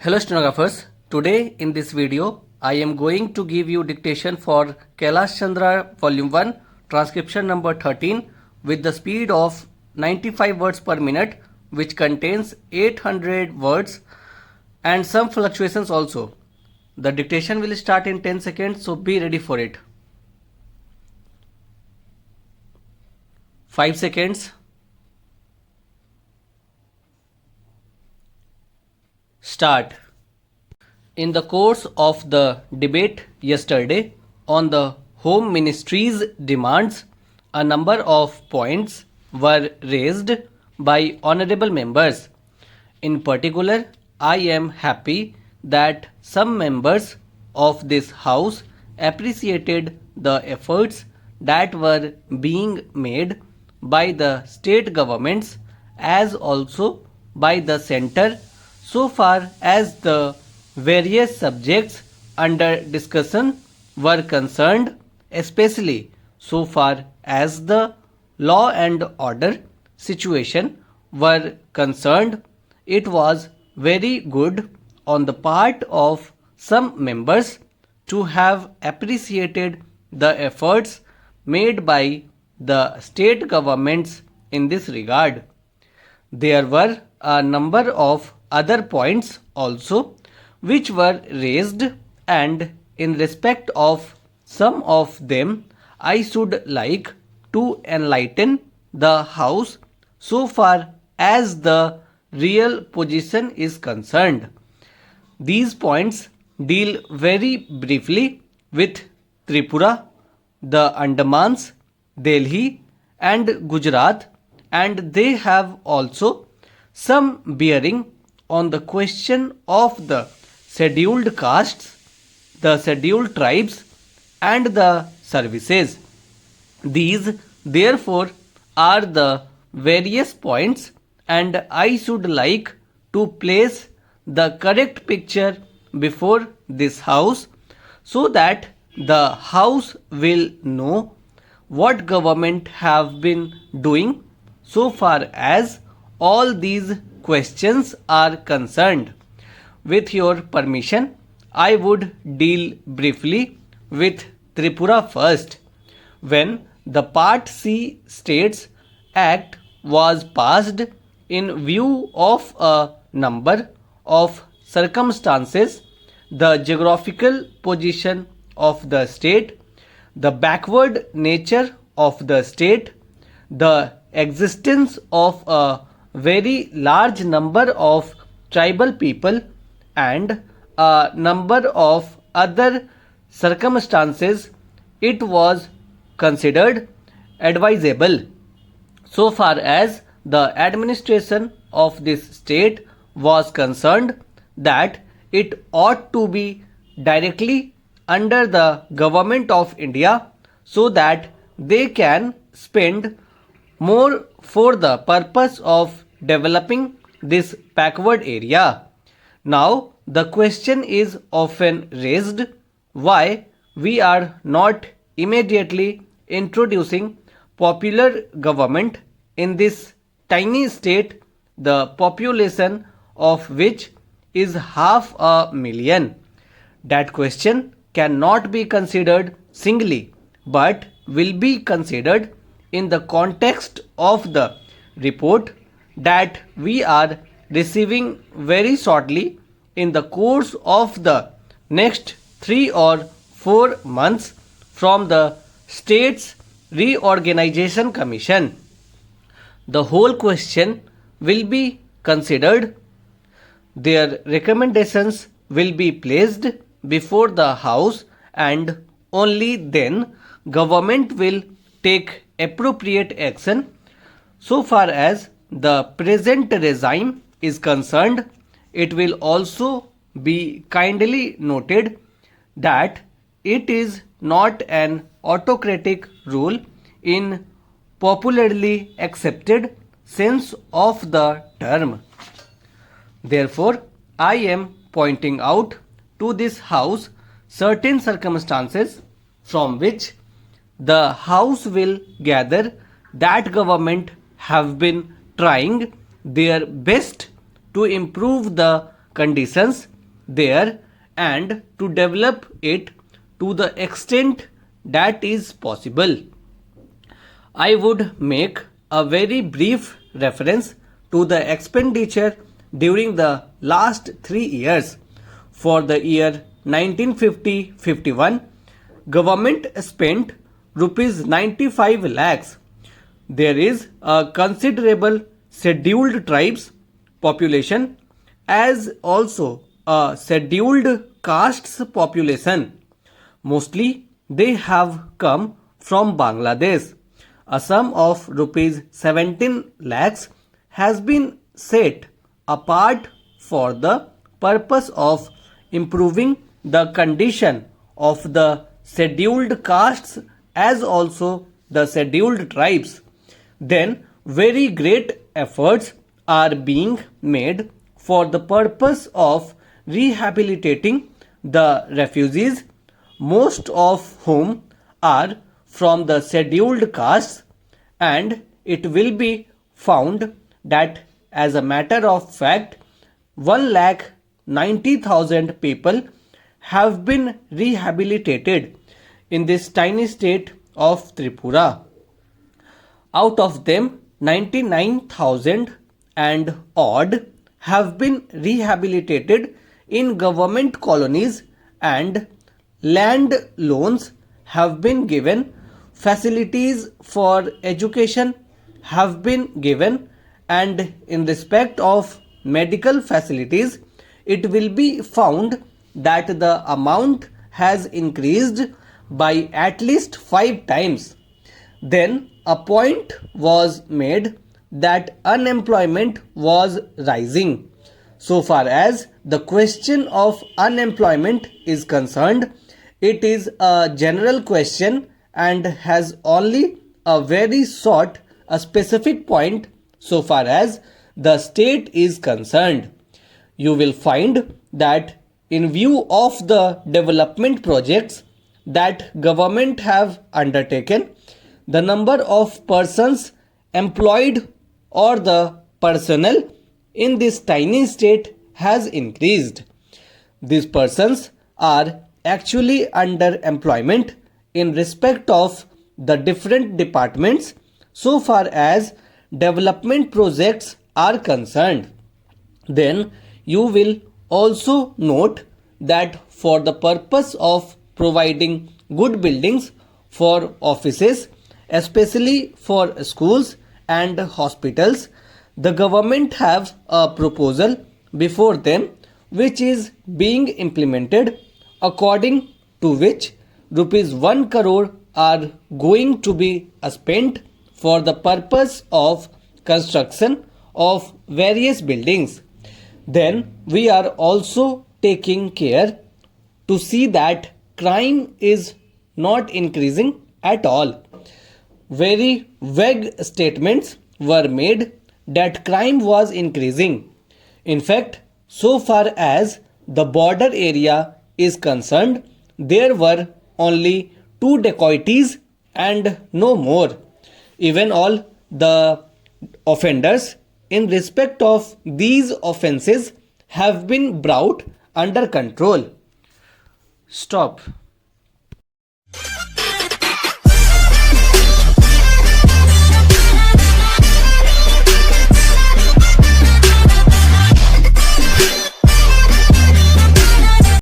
Hello stenographers, today in this video I am going to give you dictation for Kailash Chandra Volume 1 transcription number 13 with the speed of 95 words per minute, which contains 800 words and some fluctuations also. The dictation will start in 10 seconds, so be ready for it. 5 seconds. Start. In the course of the debate yesterday on the Home Ministry's demands, a number of points were raised by honorable members. In particular, I am happy that some members of this House appreciated the efforts that were being made by the state governments as also by the centre so far as the various subjects under discussion were concerned, especially so far as the law and order situation were concerned. It was very good on the part of some members to have appreciated the efforts made by the state governments in this regard. There were a number of other points also which were raised, and in respect of some of them I should like to enlighten the House so far as the real position is concerned. These points deal very briefly with Tripura, the Andamans, Delhi and Gujarat, and they have also some bearing on the question of the scheduled castes, the scheduled tribes and the services. These therefore are the various points, and I should like to place the correct picture before this House so that the House will know what government have been doing so far as all these questions are concerned. With your permission, I would deal briefly with Tripura first. When the Part C States Act was passed in view of a number of circumstances, the geographical position of the state, the backward nature of the state, the existence of a very large number of tribal people and a number of other circumstances, it was considered advisable so far as the administration of this state was concerned that it ought to be directly under the government of India so that they can spend more for the purpose of developing this backward area. Now the question is often raised why we are not immediately introducing popular government in this tiny state, the population of which is 500,000. That question cannot be considered singly but will be considered in the context of the report that we are receiving very shortly in the course of the next 3 or 4 months from the States Reorganization Commission. The whole question will be considered. Their recommendations will be placed before the House, and only then government will take appropriate action. So far as the present regime is concerned, it will also be kindly noted that it is not an autocratic rule in popularly accepted sense of the term. Therefore, I am pointing out to this House certain circumstances from which the House will gather that government have been trying their best to improve the conditions there and to develop it to the extent that is possible. I would make a very brief reference to the expenditure during the last 3 years. For the year 1950-51, government spent rupees 95 lakhs. There is a considerable scheduled tribes population as also a scheduled castes population. Mostly they have come from Bangladesh. A sum of rupees 17 lakhs has been set apart for the purpose of improving the condition of the scheduled castes as also the scheduled tribes. Then very great efforts are being made for the purpose of rehabilitating the refugees, most of whom are from the scheduled castes, and it will be found that as a matter of fact 1,90,000 people have been rehabilitated in this tiny state of Tripura. Out of them 99,000 and odd have been rehabilitated in government colonies, and land loans have been given, facilities for education have been given, and in respect of medical facilities it will be found that the amount has increased by at least 5 times. Then a point was made that unemployment was rising. So far as the question of unemployment is concerned, it is a general question and has only a very short, a specific point so far as the state is concerned. You will find that in view of the development projects that government have undertaken, the number of persons employed or the personnel in this tiny state has increased. These persons are actually under employment in respect of the different departments so far as development projects are concerned. Then you will also note that for the purpose of providing good buildings for offices, especially for schools and hospitals, the government have a proposal before them which is being implemented, according to which rupees 1 crore are going to be spent for the purpose of construction of various buildings. Then we are also taking care to see that crime is not increasing at all. Very vague statements were made that crime was increasing. In fact, so far as the border area is concerned, there were only 2 dacoities and no more. Even all the offenders in respect of these offences have been brought under control. Stop.